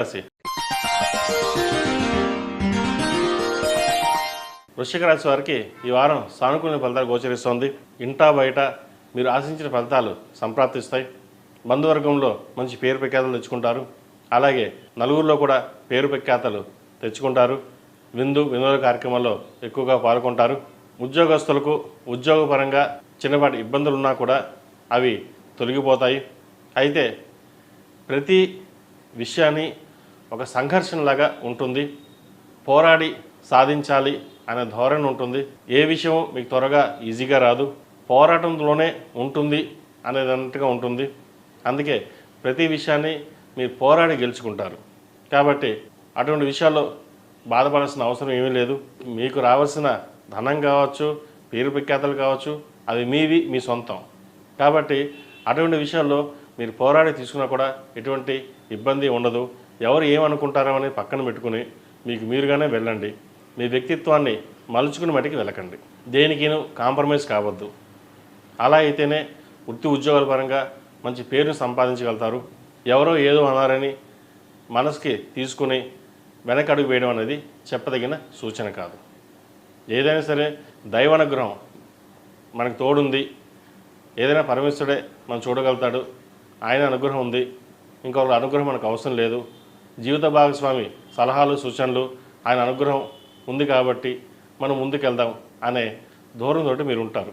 రాశి వృశ్చిక రాశి వారికి ఈ వారం సానుకూల ఫలితాలు గోచరిస్తోంది. ఇంటా బయట మీరు ఆశించిన ఫలితాలు సంప్రాప్తిస్తాయి. బంధువర్గంలో మంచి పేరు ప్రఖ్యాతలు తెచ్చుకుంటారు. అలాగే నలుగురిలో కూడా పేరు ప్రఖ్యాతలు తెచ్చుకుంటారు. వినోద కార్యక్రమాల్లో ఎక్కువగా పాల్గొంటారు. ఉద్యోగస్తులకు ఉద్యోగపరంగా చిన్నపాటి ఇబ్బందులు ఉన్నా కూడా అవి తొలగిపోతాయి. అయితే ప్రతి విషయాన్ని ఒక సంఘర్షణలాగా ఉంటుంది. పోరాడి సాధించాలి అనే ధోరణి ఉంటుంది. ఏ విషయం మీకు త్వరగా ఈజీగా రాదు, పోరాటంలోనే ఉంటుంది అనేటట్టుగా ఉంటుంది. అందుకే ప్రతి విషయాన్ని మీరు పోరాడి గెలుచుకుంటారు. కాబట్టి అటువంటి విషయాల్లో బాధపడాల్సిన అవసరం ఏమీ లేదు. మీకు రావాల్సిన ధనం కావచ్చు, పేరు ప్రఖ్యాతలు కావచ్చు, అవి మీవి, మీ సొంతం. కాబట్టి అటువంటి విషయాల్లో మీరు పోరాడి తీసుకున్నా కూడా ఎటువంటి ఇబ్బంది ఉండదు. ఎవరు ఏమనుకుంటారో అని పక్కన పెట్టుకుని మీకు మీరుగానే వెళ్ళండి. మీ వ్యక్తిత్వాన్ని మలుచుకుని మటుకు వెళ్ళకండి. దేనికినూ కాంప్రమైజ్ కావద్దు. అలా అయితేనే వృత్తి ఉద్యోగాల పరంగా మంచి పేరుని సంపాదించగలుగుతారు. ఎవరో ఏదో అన్నారని మనసుకి తీసుకుని వెనకడుగు వేయడం అనేది చెప్పదగిన సూచన కాదు. ఏదైనా సరే దైవానుగ్రహం మనకు తోడుంది. ఏదైనా పరమేశ్వరుడే మనం చూడగలుగుతాడు. ఆయన అనుగ్రహం ఉంది. ఇంకొకరి అనుగ్రహం మనకు అవసరం లేదు. జీవిత భాగస్వామి సలహాలు సూచనలు ఆయన అనుగ్రహం ఉంది కాబట్టి మనం ముందుకెళ్దాం అనే ధోరణితోటి మీరు ఉంటారు.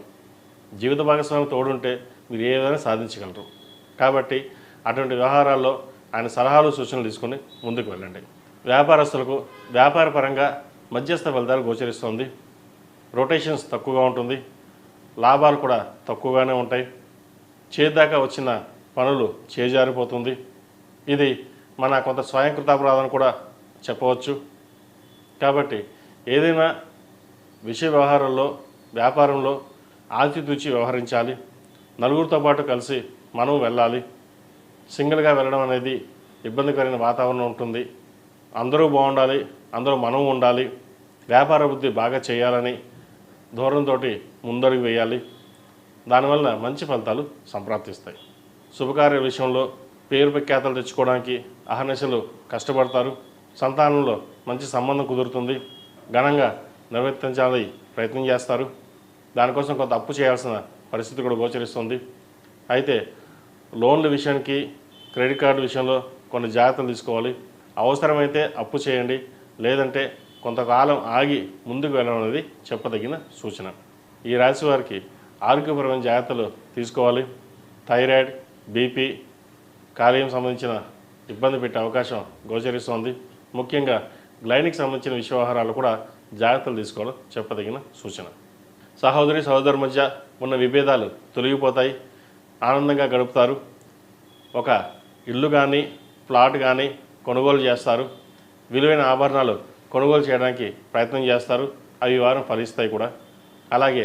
జీవిత భాగస్వామి తోడుంటే మీరు ఏదైనా సాధించగలరు. కాబట్టి అటువంటి వ్యవహారాల్లో ఆయన సలహాలు సూచనలు తీసుకొని ముందుకు వెళ్ళండి. వ్యాపారస్తులకు వ్యాపార పరంగా మధ్యస్థ ఫలితాలు గోచరిస్తుంది. రొటేషన్స్ తక్కువగా ఉంటుంది. లాభాలు కూడా తక్కువగానే ఉంటాయి. చేద్దాకా వచ్చిన పనులు చేజారిపోతుంది. ఇది మన కొంత స్వయంకృతాపరాధన కూడా చెప్పవచ్చు. కాబట్టి ఏదైనా విషయ వ్యవహారంలో వ్యాపారంలో ఆచితూచి వ్యవహరించాలి. నలుగురితో పాటు కలిసి మనం వెళ్ళాలి. సింగిల్గా వెళ్ళడం అనేది ఇబ్బందికరమైన వాతావరణం ఉంటుంది. అందరూ బాగుండాలి, అందరూ మనం ఉండాలి, వ్యాపార బుద్ధి బాగా చేయాలని ధోరణితో ముందడుగు వేయాలి. దానివల్ల మంచి ఫలితాలు సంప్రాప్తిస్తాయి. శుభకార్య విషయంలో పేరు ప్రఖ్యాతలు తెచ్చుకోవడానికి అహర్నిశలు కష్టపడతారు. సంతానంలో మంచి సంబంధం కుదురుతుంది. ఘనంగా నిర్వర్తించాలని ప్రయత్నం చేస్తారు. దానికోసం కొంత అప్పు చేయాల్సిన పరిస్థితి కూడా గోచరిస్తుంది. అయితే లోన్ల విషయానికి క్రెడిట్ కార్డు విషయంలో కొన్ని జాగ్రత్తలు తీసుకోవాలి. అవసరమైతే అప్పు చేయండి, లేదంటే కొంతకాలం ఆగి ముందుకు వెళ్ళడం అనేది చెప్పదగిన సూచన. ఈ రాశి వారికి ఆరోగ్యపరమైన జాగ్రత్తలు తీసుకోవాలి. థైరాయిడ్, బీపీ, కాలేయం సంబంధించిన ఇబ్బంది పెట్టే అవకాశం గోచరిస్తోంది. ముఖ్యంగా గ్లైనిక్ సంబంధించిన వ్యవహారాలు కూడా జాగ్రత్తలు తీసుకోవడం చెప్పదగిన సూచన. సహోదరి సహోదరు మధ్య ఉన్న విభేదాలు తొలగిపోతాయి. ఆనందంగా గడుపుతారు. ఒక ఇల్లు కానీ ప్లాట్ కానీ కొనుగోలు చేస్తారు. విలువైన ఆభరణాలు కొనుగోలు చేయడానికి ప్రయత్నం చేస్తారు. అవి వారం ఫలిస్తాయి కూడా. అలాగే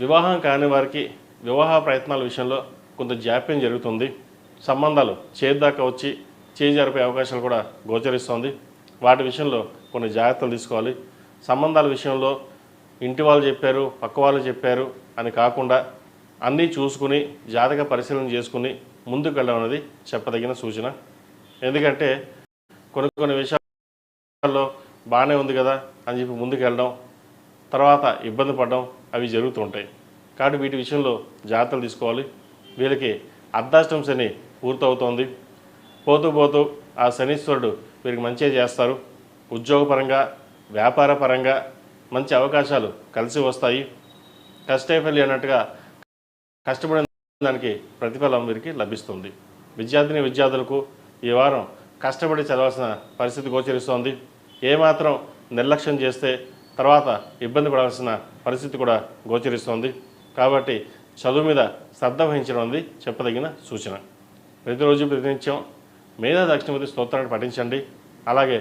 వివాహం కాని వారికి వివాహ ప్రయత్నాల విషయంలో కొంత జాప్యం జరుగుతుంది. సంబంధాలు చేద్దాకా వచ్చి చేజారిపోయే అవకాశాలు కూడా గోచరిస్తోంది. వాటి విషయంలో కొన్ని జాగ్రత్తలు తీసుకోవాలి. సంబంధాల విషయంలో ఇంటి వాళ్ళు చెప్పారు, పక్క వాళ్ళు చెప్పారు అని కాకుండా అన్నీ చూసుకుని జాతక పరిశీలన చేసుకుని ముందుకు వెళ్ళడం అనేది చెప్పదగిన సూచన. ఎందుకంటే కొన్ని విషయాల్లో బాగానే ఉంది కదా అని చెప్పి ముందుకు వెళ్ళడం, తర్వాత ఇబ్బంది పడడం అవి జరుగుతూ ఉంటాయి. కాబట్టి వీటి విషయంలో జాగ్రత్తలు తీసుకోవాలి. వీళ్ళకి అర్ధాష్టం శని పూర్తవుతోంది. పోతూ ఆ శనీశ్వరుడు వీరికి మంచిగా చేస్తారు. ఉద్యోగపరంగా వ్యాపార పరంగా మంచి అవకాశాలు కలిసి వస్తాయి. కష్టైఫల్యం అన్నట్టుగా కష్టపడిన దానికి ప్రతిఫలం వీరికి లభిస్తుంది. విద్యార్థులకు ఈ వారం కష్టపడి చదవాల్సిన పరిస్థితి గోచరిస్తోంది. ఏమాత్రం నిర్లక్ష్యం చేస్తే తర్వాత ఇబ్బంది పడాల్సిన పరిస్థితి కూడా గోచరిస్తోంది. కాబట్టి చదువు మీద శ్రద్ధ వహించడం అనేది చెప్పదగిన సూచన. ప్రతిరోజు ప్రతినిత్యం మేధా దక్షిణామూర్తి స్తోత్రాన్ని పఠించండి. అలాగే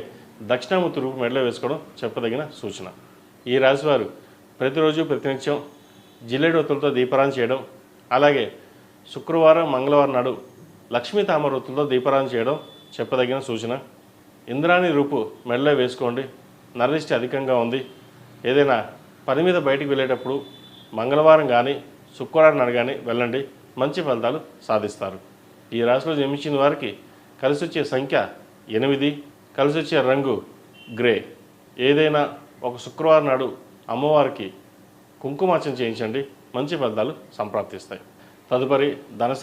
దక్షిణామూర్తి రూపు మెడలో వేసుకోవడం చెప్పదగిన సూచన. ఈ రాశివారు ప్రతిరోజు ప్రతినిత్యం జిల్లేడు ఒత్తులతో దీపారాధన చేయడం, అలాగే శుక్రవారం మంగళవారం నాడు లక్ష్మీ తామర ఒత్తులతో దీపారాధన చేయడం చెప్పదగిన సూచన. ఇంద్రాణి రూపు మెడలో వేసుకోండి. నరదిష్టి అధికంగా ఉంది. ఏదైనా పని మీద బయటికి వెళ్ళేటప్పుడు మంగళవారం కానీ శుక్రవారం నాడు కానీ వెళ్ళండి. మంచి ఫలితాలు సాధిస్తారు. ఈ రాశిలో జన్మించిన వారికి కలిసి వచ్చే సంఖ్య 8, కలిసి వచ్చే రంగు గ్రే. ఏదైనా ఒక శుక్రవారం నాడు అమ్మవారికి కుంకుమార్చన చేయించండి, మంచి ఫలితాలు సంప్రాప్తిస్తాయి. తదుపరి ధనుసు